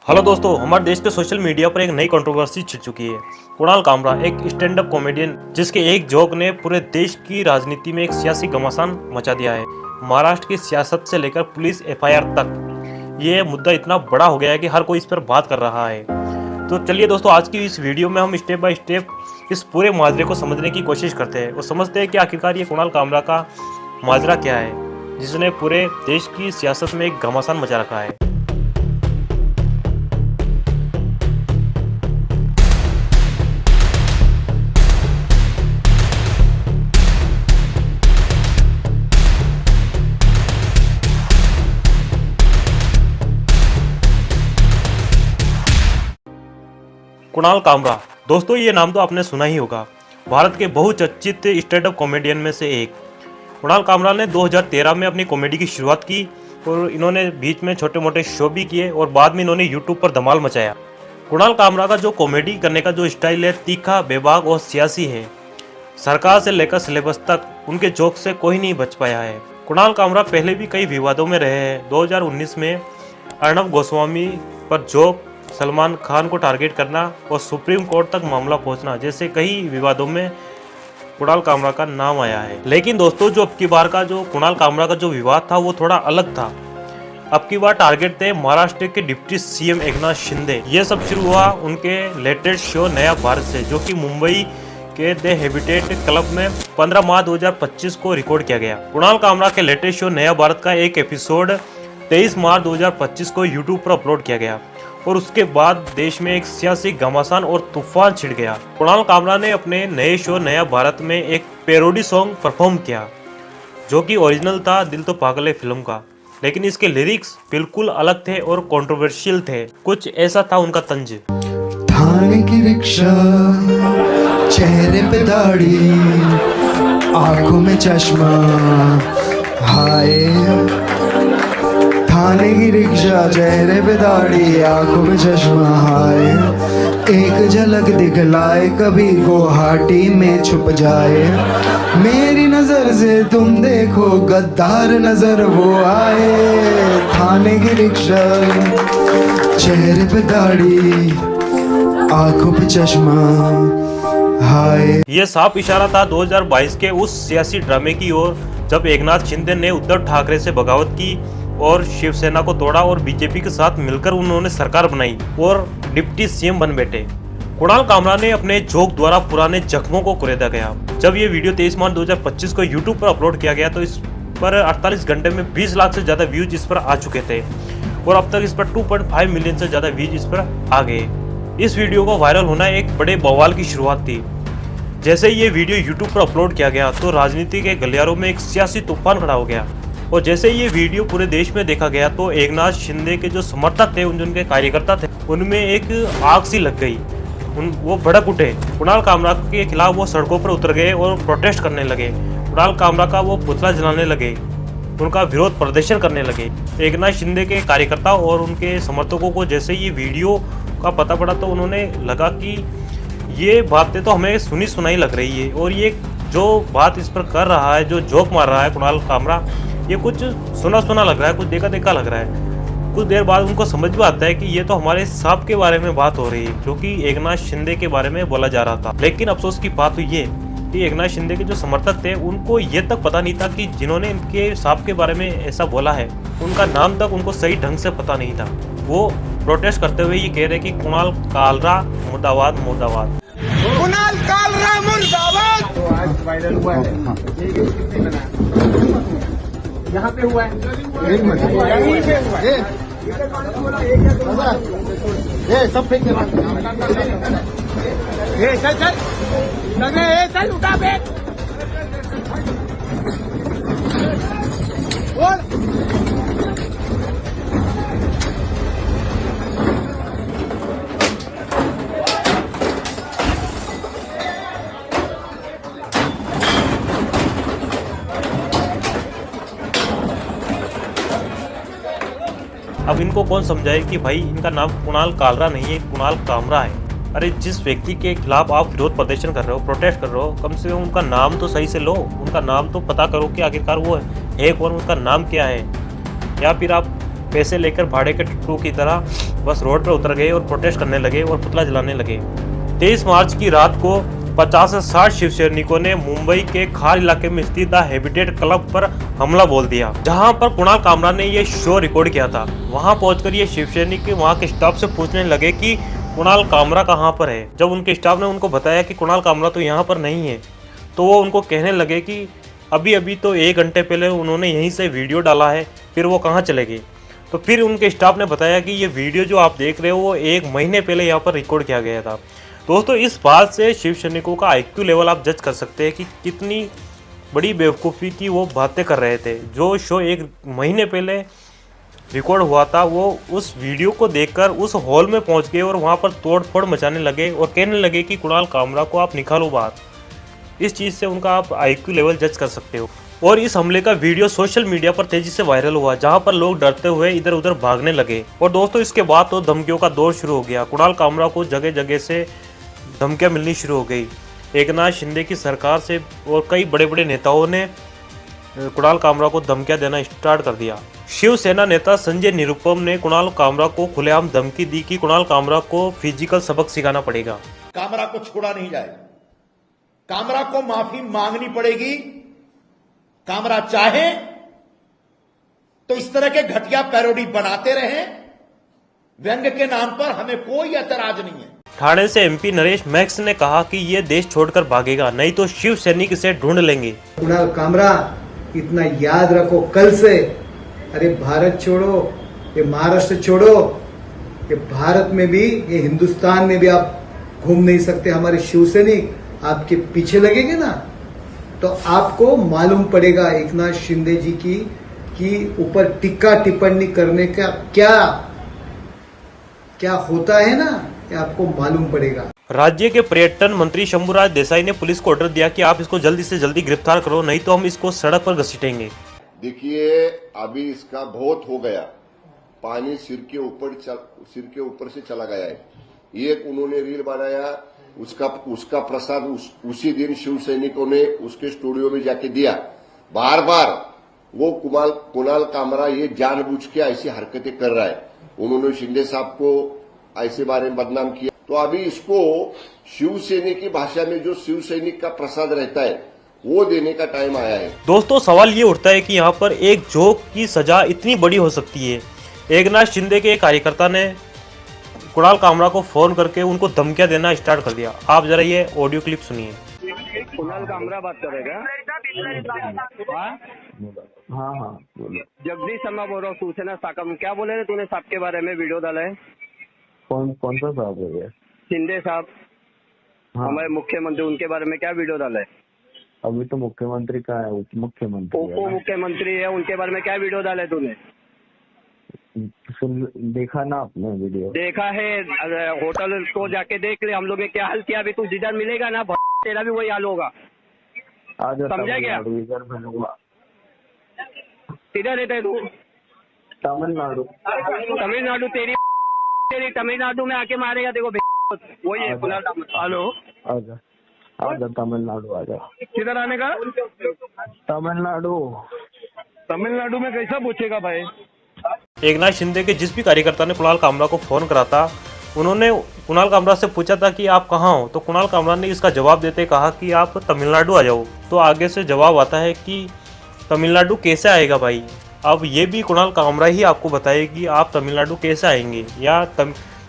Hello दोस्तों, हमारे देश के सोशल मीडिया पर एक नई कंट्रोवर्सी छिड़ चुकी है। कुणाल कामरा एक स्टैंड अप कॉमेडियन जिसके एक जोक ने पूरे देश की राजनीति में एक सियासी घमासान मचा दिया है। महाराष्ट्र की सियासत से लेकर पुलिस एफआईआर तक ये मुद्दा इतना बड़ा हो गया है कि हर कोई इस पर बात कर रहा है। तो चलिए दोस्तों, आज की इस वीडियो में हम स्टेप बाय स्टेप इस पूरे माजरे को समझने की कोशिश करते हैं और समझते हैं कि आखिरकार ये कुणाल कामरा का माजरा क्या है जिसने पूरे देश की सियासत में एक घमासान मचा रखा है। कुणाल कामरा, दोस्तों ये नाम तो आपने सुना ही होगा। भारत के बहुचर्चित स्टैंड अप कॉमेडियन में से एक कुणाल कामरा ने 2013 में अपनी कॉमेडी की शुरुआत की और इन्होंने बीच में छोटे मोटे शो भी किए और बाद में इन्होंने यूट्यूब पर धमाल मचाया। कुणाल कामरा का जो कॉमेडी करने का जो स्टाइल है, तीखा, बेबाक और सियासी है। सरकार से लेकर सिलेबस तक उनके जोक से कोई नहीं बच पाया है। कुणाल कामरा पहले भी कई विवादों में रहे हैं। 2019 में अर्णब गोस्वामी पर जोक, सलमान खान को टारगेट करना और सुप्रीम कोर्ट तक मामला पहुंचना जैसे कई विवादों में कुणाल कामरा का नाम आया है। लेकिन दोस्तों, जो अब की बार का जो कुणाल कामरा का जो विवाद था वो थोड़ा अलग था। अब की बार टारगेट थे महाराष्ट्र के डिप्टी सीएम एकनाथ शिंदे। ये सब शुरू हुआ उनके लेटेस्ट शो नया भारत से, जो कि मुंबई के द हैबिटेट क्लब में 15 मार्च 2025 को रिकॉर्ड किया गया। कुणाल कामरा के लेटेस्ट शो नया भारत का एक एपिसोड 23 मार्च 2025 को यूट्यूब पर अपलोड किया गया और उसके बाद देश में एक सियासी घमासान और तूफान छिड़ गया। कुणाल कामरा ने अपने नए शो नया भारत में एक पैरोडी सॉन्ग परफॉर्म किया जो कि ओरिजिनल था दिल तो पागल है फिल्म का, लेकिन इसके लिरिक्स बिल्कुल अलग थे और कंट्रोवर्शियल थे। कुछ ऐसा था उनका तंज। थाने की रिक्शा, चेहरे पे दाढ़ी, आंखों में चश्मा, हाय। थाने की रिक्शा, चेहरे पे दाढ़ी, आंखों में चश्मा, हाय। एक झलक दिखलाए कभी गुवाहाटी में छुप जाए। मेरी नजर से तुम देखो गद्दार नजर वो आए। थाने की रिक्शा, चेहरे पे दाढ़ी, आंखों पे चश्मा, हाय। ये साफ इशारा था 2022 के उस सियासी ड्रामे की ओर जब एकनाथ शिंदे ने उद्धव ठाकरे से बगावत की और शिवसेना को तोड़ा और बीजेपी के साथ मिलकर उन्होंने सरकार बनाई और डिप्टी सीएम बन बैठे। कुणाल कामरा ने अपने जोक द्वारा पुराने जख्मों को कुरेदा गया। जब ये वीडियो 23 मार्च 2025 को यूट्यूब पर अपलोड किया गया तो इस पर 48 घंटे में 20 लाख से ज्यादा व्यूज इस पर आ चुके थे और अब तक इस पर 2.5 मिलियन से ज्यादा व्यूज इस पर आ गए। इस वीडियो को वायरल होना एक बड़े बवाल की शुरुआत थी। जैसे ये वीडियो यूट्यूब पर अपलोड किया गया तो राजनीति के गलियारों में एक सियासी तूफान खड़ा हो गया और जैसे ये वीडियो पूरे देश में देखा गया तो एकनाथ शिंदे के जो समर्थक थे, उनके कार्यकर्ता थे, उनमें एक आग सी लग गई। वो भड़क उठे। कुणाल कामरा के खिलाफ वो सड़कों पर उतर गए और प्रोटेस्ट करने लगे। कुणाल कामरा का वो पुतला जलाने लगे, उनका विरोध प्रदर्शन करने लगे। एकनाथ शिंदे के कार्यकर्ता और उनके समर्थकों को जैसे ये वीडियो का पता पड़ा तो उन्होंने लगा कि ये बातें तो हमें सुनी सुनाई लग रही है और ये जो बात इस पर कर रहा है, जो जोक मार रहा है कुणाल कामरा, ये कुछ सुना सुना लग रहा है, कुछ देखा देखा लग रहा है। कुछ देर बाद उनको समझ में आता है कि ये तो हमारे सांप के बारे में बात हो रही है, जो कि एकनाथ शिंदे के बारे में बोला जा रहा था। लेकिन अफसोस की बात तो ये कि एकनाथ शिंदे के जो समर्थक थे उनको ये तक पता नहीं था कि जिन्होंने इनके सांप के बारे में ऐसा बोला है उनका नाम तक उनको सही ढंग से पता नहीं था। वो प्रोटेस्ट करते हुए ये कह रहे कि कुणाल कालरा मुर्दाबाद मुर्दाबाद। कुणाल कालरा मुर्दाबाद। तो आज वायरल हुआ है, यहाँ पे हुआ है, यहीं पे हुआ है। ये सब फेंक ये चल चल लगे, ये चल उठा बैग अब इनको कौन समझाए कि भाई इनका नाम कुणाल कालरा नहीं है, कुणाल कामरा है। अरे जिस व्यक्ति के खिलाफ आप विरोध प्रदर्शन कर रहे हो, प्रोटेस्ट कर रहे हो, कम से कम उनका नाम तो सही से लो, उनका नाम तो पता करो कि आखिरकार वो है कौन, उनका नाम क्या है। या फिर आप पैसे लेकर भाड़े के टट्टू की तरह बस रोड पर उतर गए और प्रोटेस्ट करने लगे और पुतला जलाने लगे। 23 मार्च की रात को 50 से 60 शिव सैनिकों ने मुंबई के खार इलाके में स्थित द हैबिटेट क्लब पर हमला बोल दिया, जहां पर कुणाल कामरा ने ये शो रिकॉर्ड किया था। वहां पहुंचकर ये शिव सैनिक वहां के स्टाफ से पूछने लगे कि कुणाल कामरा कहां पर है। जब उनके स्टाफ ने उनको बताया कि कुणाल कामरा तो यहाँ पर नहीं है, तो वो उनको कहने लगे कि अभी तो 1 घंटे पहले उन्होंने यहीं से वीडियो डाला है, फिर वो कहाँ चले गए। तो फिर उनके स्टाफ ने बताया कि ये वीडियो जो आप देख रहे हो वो 1 महीने पहले यहाँ पर रिकॉर्ड किया गया था। दोस्तों, इस बात से शिव सैनिकों का IQ लेवल आप जज कर सकते हैं कि कितनी बड़ी बेवकूफ़ी की वो बातें कर रहे थे। जो शो 1 महीने पहले रिकॉर्ड हुआ था, वो उस वीडियो को देखकर उस हॉल में पहुंच गए और वहां पर तोड़ फोड़ मचाने लगे और कहने लगे कि कुणाल कामरा को आप निकालो बाहर। इस चीज़ से उनका आप IQ लेवल जज कर सकते हो। और इस हमले का वीडियो सोशल मीडिया पर तेजी से वायरल हुआ, जहां पर लोग डरते हुए इधर उधर भागने लगे। और दोस्तों, इसके बाद तो धमकियों का दौर शुरू हो गया। कुणाल कामरा को जगह जगह से धमकियां मिलनी शुरू हो गई। एकनाथ शिंदे की सरकार से और कई बड़े बड़े नेताओं ने कुणाल कामरा को धमकियां देना स्टार्ट कर दिया। शिवसेना नेता संजय निरुपम ने कुणाल कामरा को खुलेआम धमकी दी कि कुणाल कामरा को फिजिकल सबक सिखाना पड़ेगा। कामरा को छोड़ा नहीं जाएगा, कामरा को माफी मांगनी पड़ेगी। कामरा चाहे तो इस तरह के घटिया पैरोडी बनाते रहें, व्यंग के नाम पर हमें कोई ऐतराज नहीं है। ठाणे से MP नरेश मैक्स ने कहा कि ये देश छोड़कर भागेगा, नहीं तो शिव सैनिक इसे ढूंढ लेंगे। कुणाल कामरा, इतना याद रखो कल से, अरे भारत छोड़ो, ये महाराष्ट्र छोड़ो, ये भारत में भी, ये हिंदुस्तान में भी आप घूम नहीं सकते। हमारे शिव सैनिक आपके पीछे लगेंगे ना, तो आपको मालूम पड़ेगा एकनाथ शिंदे जी की ऊपर टिक्का टिप्पणी करने का क्या होता है ना, ये आपको मालूम पड़ेगा। राज्य के पर्यटन मंत्री शंभूराज देसाई ने पुलिस को ऑर्डर दिया कि आप इसको जल्दी से जल्दी गिरफ्तार करो, नहीं तो हम इसको सड़क पर घसीटेंगे। देखिए, अभी इसका बहुत हो गया, पानी सिर के ऊपर से चला गया है। एक उन्होंने रील बनाया, उसका प्रसाद उसी दिन शिव सैनिकों ने उसके स्टूडियो में जाके दिया। बार बार वो कुणाल कामरा ये जानबूझ के ऐसी हरकतें कर रहा है। उन्होंने शिंदे साहब को ऐसे बारे में बदनाम किया, तो अभी इसको शिव सैनिक की भाषा में जो शिव सैनिक का प्रसाद रहता है वो देने का टाइम आया है। दोस्तों, सवाल ये उठता है कि यहाँ पर एक जोक की सजा इतनी बड़ी हो सकती है। एकनाथ शिंदे के एक कार्यकर्ता ने कुणाल कामरा को फोन करके उनको धमकियां देना स्टार्ट कर दिया। आप जरा ये ऑडियो क्लिप सुनिए। कुणाल कामरा बात करेगा? हाँ बोलो। जगदीश शर्मा बोल रहा हूँ, सूचना साकम। क्या बोले रे तूने साहब के बारे में वीडियो डाला है? कौन सा साहब है? शिंदे साहब, हमारे मुख्यमंत्री, उनके बारे में क्या वीडियो डाला है? अभी तो मुख्यमंत्री का है, उप मुख्यमंत्री मुख्यमंत्री है, उनके बारे में क्या वीडियो डाला है तूने? देखा ना आपने वीडियो? देखा है, होटल को जाके देख ले, हम लोग ने क्या हाल किया। अभी तू जिधर मिलेगा ना, तेरा भी वही हाल होगा। समझा क्या? इधर मिलूंगा। किधर रहता है तू? तमिलनाडु। तेरी तमिलनाडु में आके मारेगा देखो, वही है कुणाल कामरा। हेलो, आजा तमिलनाडु आजा। किधर आने का? तमिलनाडु में कैसा पूछेगा भाई? एकनाथ शिंदे के जिस भी कार्यकर्ता ने कुणाल कामरा को फोन करा था, उन्होंने कुणाल कामरा से पूछा था कि आप कहाँ हो, तो कुणाल कामरा ने इसका जवाब देते कहा कि आप तमिलनाडु आ जाओ। तो आगे से जवाब आता है कि तमिलनाडु कैसे आएगा भाई। अब ये भी कुणाल कामरा ही आपको बताएगी आप तमिलनाडु कैसे आएंगे, या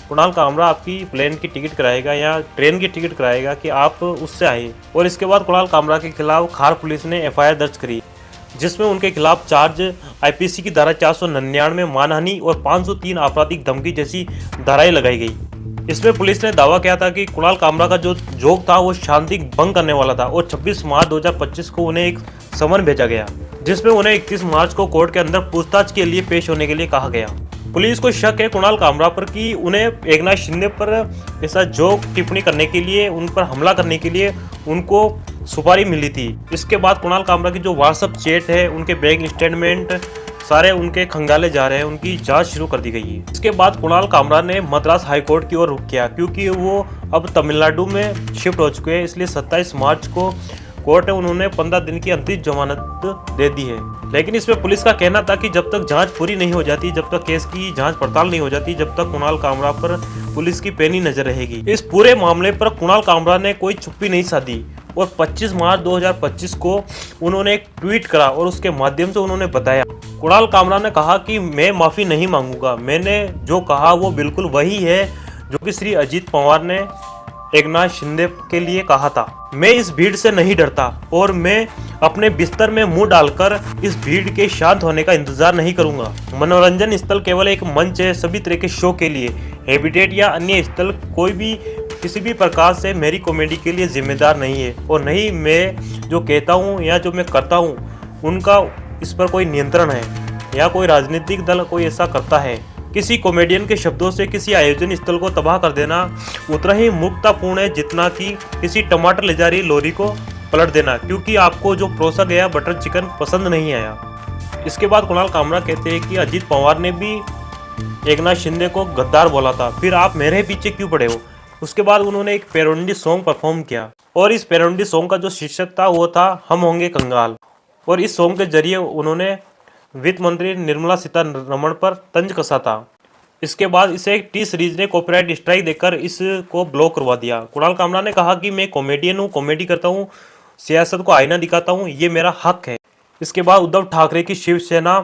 कुणाल कामरा आपकी प्लेन की टिकट कराएगा या ट्रेन की टिकट कराएगा कि आप उससे आए। और इसके बाद कुणाल कामरा के खिलाफ खार पुलिस ने FIR दर्ज करी, जिसमें उनके खिलाफ चार्ज IPC की धारा 499 मानहानि और 503 आपराधिक धमकी जैसी धाराएं लगाई गई। इसमें पुलिस ने दावा किया था कि कुणाल कामरा का जो जोक था वो शांति भंग करने वाला था और 26 मार्च 2025 को उन्हें एक समन भेजा गया, जिसमें उन्हें 31 मार्च को कोर्ट के अंदर पूछताछ के लिए पेश होने के लिए कहा गया। पुलिस को शक है कुणाल कामरा पर कि उन्हें एकनाथ शिंदे पर ऐसा जोक टिप्पणी करने के लिए, उन पर हमला करने के लिए उनको सुपारी मिली थी। इसके बाद कुणाल कामरा की जो व्हाट्सएप चैट है, उनके बैंक स्टेटमेंट सारे उनके खंगाले जा रहे हैं, उनकी जांच शुरू कर दी गई है। इसके बाद कुणाल कामरा ने मद्रास हाईकोर्ट की ओर रुख किया, क्योंकि वो अब तमिलनाडु में शिफ्ट हो चुके हैं। इसलिए 27 मार्च को कोर्ट ने उन्होंने 15 दिन की अंतरिम जमानत दे दी है। लेकिन इसमें पुलिस का कहना था कि जब तक जांच पूरी नहीं हो जाती, जब तक केस की जांच पड़ताल नहीं हो जाती, जब तक कुणाल कामरा पर पुलिस की पैनी नजर रहेगी। इस पूरे मामले पर कुणाल कामरा ने कोई चुप्पी नहीं साधी और 25 मार्च 2025 को उन्होंने एक ट्वीट करा और उसके माध्यम से उन्होंने बताया, कुणाल कामरा ने कहा कि मैं माफी नहीं मांगूंगा, मैंने जो कहा वो बिल्कुल वही है जो कि श्री अजित पवार ने एकनाथ शिंदे के लिए कहा था। मैं इस भीड़ से नहीं डरता और मैं अपने बिस्तर में मुंह डालकर इस भीड़ के शांत होने का इंतजार नहीं करूंगा। मनोरंजन स्थल केवल एक मंच है सभी तरह के शो के लिए। हैबिटेट या अन्य स्थल कोई भी किसी भी प्रकार से मेरी कॉमेडी के लिए जिम्मेदार नहीं है और नहीं मैं जो कहता हूँ या जो मैं करता हूँ उनका इस पर कोई नियंत्रण है या कोई राजनीतिक दल कोई ऐसा करता है। किसी कॉमेडियन के शब्दों से किसी आयोजन स्थल को तबाह कर देना उतना ही मूर्खतापूर्ण है जितना कि किसी टमाटर ले जा रही लॉरी को पलट देना क्योंकि आपको जो परोसा गया बटर चिकन पसंद नहीं आया। इसके बाद कुणाल कामरा कहते हैं कि अजित पवार ने भी एकनाथ शिंदे को गद्दार बोला था, फिर आप मेरे पीछे क्यों पड़े हो। उसके बाद उन्होंने एक पैरोडी सॉन्ग परफॉर्म किया और इस पैरोडी सॉन्ग का जो शीर्षक था वो था हम होंगे कंगाल और इस सॉन्ग के जरिए उन्होंने वित्त मंत्री निर्मला सीतारमण पर तंज कसा था। इसके बाद इसे टी सीरीज ने कॉपीराइट स्ट्राइक देकर इसको ब्लॉक करवा दिया। कुणाल कामरा ने कहा कि मैं कॉमेडियन हूँ, कॉमेडी करता हूँ, सियासत को आईना दिखाता हूँ, ये मेरा हक है। इसके बाद उद्धव ठाकरे की शिवसेना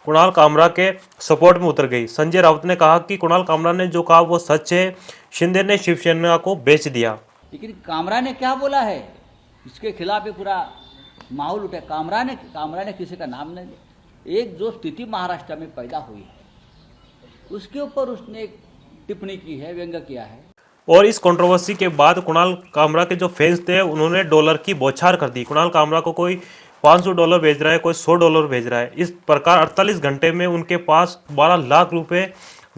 कुणाल कामरा के सपोर्ट में उतर गई। संजय राउत ने कहा कि कुणाल कामरा ने जो कहा वो सच है, शिंदे ने शिवसेना को बेच दिया। लेकिन कामरा ने क्या बोला है, इसके खिलाफ पूरा माहौल उठा। कामरा ने किसी का नाम नहीं लिया। एक जो स्थिति महाराष्ट्र में पैदा हुई है उसके ऊपर उसने एक टिप्पणी की है, व्यंग्य किया है। और इस कंट्रोवर्सी के बाद कुणाल कामरा के जो फैंस थे उन्होंने डॉलर की बौछार कर दी। कुणाल कामरा को कोई $500 भेज रहा है, कोई $100 भेज रहा है। इस प्रकार 48 घंटे में उनके पास 12 लाख रुपए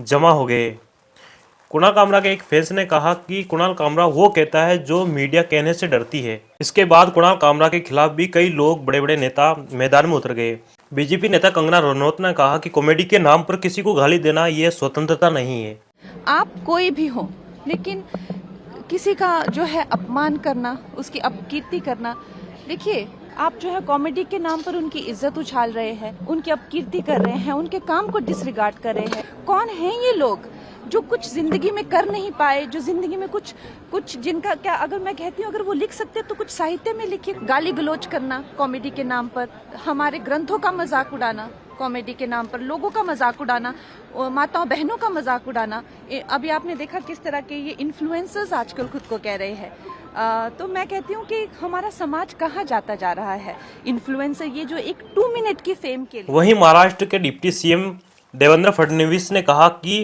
जमा हो गए। कुणाल कामरा के एक फैंस ने कहा कि कुणाल कामरा वो कहता है जो मीडिया कहने से डरती है। इसके बाद कुणाल कामरा के खिलाफ भी कई लोग, बड़े बड़े नेता मैदान में उतर गए। बीजेपी नेता कंगना रनौत ने कहा कि कॉमेडी के नाम पर किसी को गाली देना ये स्वतंत्रता नहीं है। आप कोई भी हो, लेकिन किसी का जो है अपमान करना, उसकी अपकीर्ति करना, देखिए आप जो है कॉमेडी के नाम पर उनकी इज्जत उछाल रहे हैं, उनकी अपकीर्ति कर रहे हैं, उनके काम को डिसरिगार्ड कर रहे हैं। कौन है ये लोग जो कुछ जिंदगी में कर नहीं पाए, जो जिंदगी में कुछ जिनका क्या, अगर मैं कहती हूँ अगर वो लिख सकते तो कुछ साहित्य में लिखे। गाली गलौज करना कॉमेडी के नाम पर, हमारे ग्रंथों का मजाक उड़ाना कॉमेडी के नाम पर, लोगों का मजाक उड़ाना, माताओं बहनों का मजाक उड़ाना। अभी आपने देखा किस तरह के ये इन्फ्लुएंसर्स आजकल खुद को कह रहे हैं। तो मैं कहती हूँ कि हमारा समाज कहाँ जाता जा रहा है। इन्फ्लुएंसर ये जो एक 2 मिनट की फेम के लिए। वहीं महाराष्ट्र के डिप्टी सीएम देवेंद्र फडणवीस ने कहा कि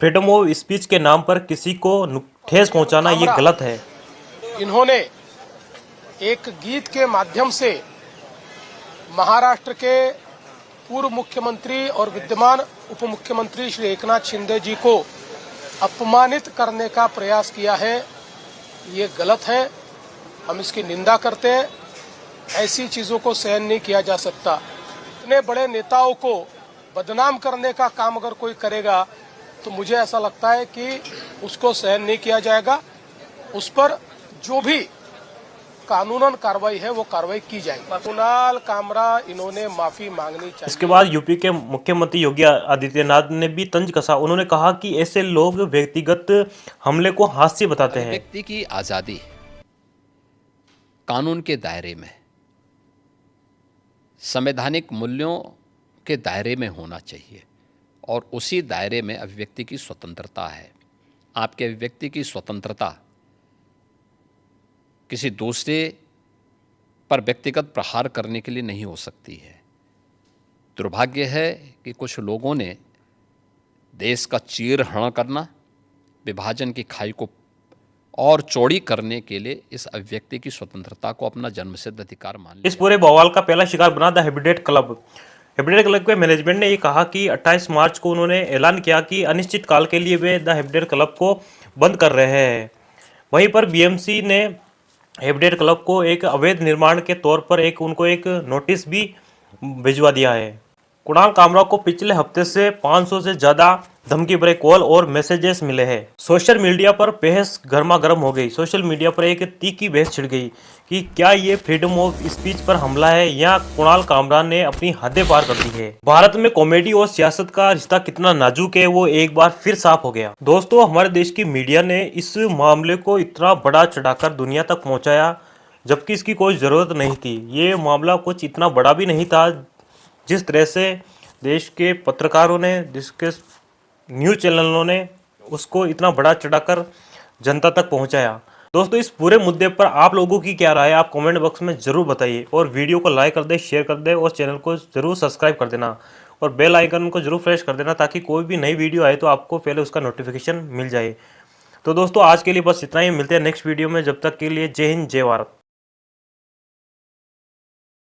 फ्रीडम ऑफ स्पीच के नाम पर किसी को ठेस पहुंचाना ये गलत है। इन्होंने एक गीत के माध्यम से महाराष्ट्र के पूर्व मुख्यमंत्री और विद्यमान उप मुख्यमंत्री श्री एकनाथ शिंदे जी को अपमानित करने का प्रयास किया है। ये गलत है, हम इसकी निंदा करते हैं। ऐसी चीजों को सहन नहीं किया जा सकता। इतने बड़े नेताओं को बदनाम करने का काम अगर कोई करेगा तो मुझे ऐसा लगता है कि उसको सहन नहीं किया जाएगा। उस पर जो भी कानूनन कार्रवाई है वो कार्रवाई की जाएगी। कुणाल कामरा इन्होंने माफी मांगनी चाहिए। इसके बाद यूपी के मुख्यमंत्री योगी आदित्यनाथ ने भी तंज कसा। उन्होंने कहा कि ऐसे लोग व्यक्तिगत हमले को हास्य बताते हैं। व्यक्ति की आजादी कानून के दायरे में, संवैधानिक मूल्यों के दायरे में होना चाहिए और उसी दायरे में अभिव्यक्ति की स्वतंत्रता है। आपके अभिव्यक्ति की स्वतंत्रता किसी दूसरे पर व्यक्तिगत प्रहार करने के लिए नहीं हो सकती है। दुर्भाग्य है कि कुछ लोगों ने देश का चीरहरण करना, विभाजन की खाई को और चौड़ी करने के लिए इस अभिव्यक्ति की स्वतंत्रता को अपना जन्मसिद्ध अधिकार मान लिया। इस पूरे बवाल का पहला शिकार बना the habitat club. Habitat club के मैनेजमेंट ने ये कहा कि 28 मार्च को उन्होंने ऐलान किया कि अनिश्चित काल के लिए वे द हैबिटेट क्लब को बंद कर रहे हैं। वहीं पर बीएमसी ने हैबिटेट क्लब को एक अवैध निर्माण के तौर पर उनको एक नोटिस भी भिजवा दिया है। कुणाल कामरा को पिछले हफ्ते से 500 से ज्यादा धमकी भरे कॉल और मैसेजेस मिले हैं। सोशल मीडिया पर बहस गर्मा गर्म हो गई। सोशल मीडिया पर एक तीखी बहस छिड़ गई कि क्या ये फ्रीडम ऑफ स्पीच पर हमला है या कुणाल कामरा ने अपनी हदें पार कर दी है। भारत में कॉमेडी और सियासत का रिश्ता कितना नाजुक है वो एक बार फिर साफ हो गया। दोस्तों, हमारे देश की मीडिया ने इस मामले को इतना बड़ा चढ़ाकर दुनिया तक पहुंचाया जबकि इसकी कोई जरूरत नहीं थी। ये मामला कुछ इतना बड़ा भी नहीं था जिस तरह से देश के पत्रकारों ने, देश के न्यूज़ चैनलों ने उसको इतना बड़ा चढ़ाकर जनता तक पहुंचाया। दोस्तों, इस पूरे मुद्दे पर आप लोगों की क्या राय है आप कमेंट बॉक्स में ज़रूर बताइए और वीडियो को लाइक कर दे, शेयर कर दे और चैनल को ज़रूर सब्सक्राइब कर देना और बेल आइकन को ज़रूर प्रेस कर देना ताकि कोई भी नई वीडियो आए तो आपको पहले उसका नोटिफिकेशन मिल जाए। तो दोस्तों, आज के लिए बस इतना ही। मिलते हैं नेक्स्ट वीडियो में। जब तक के लिए जय हिंद, जय भारत।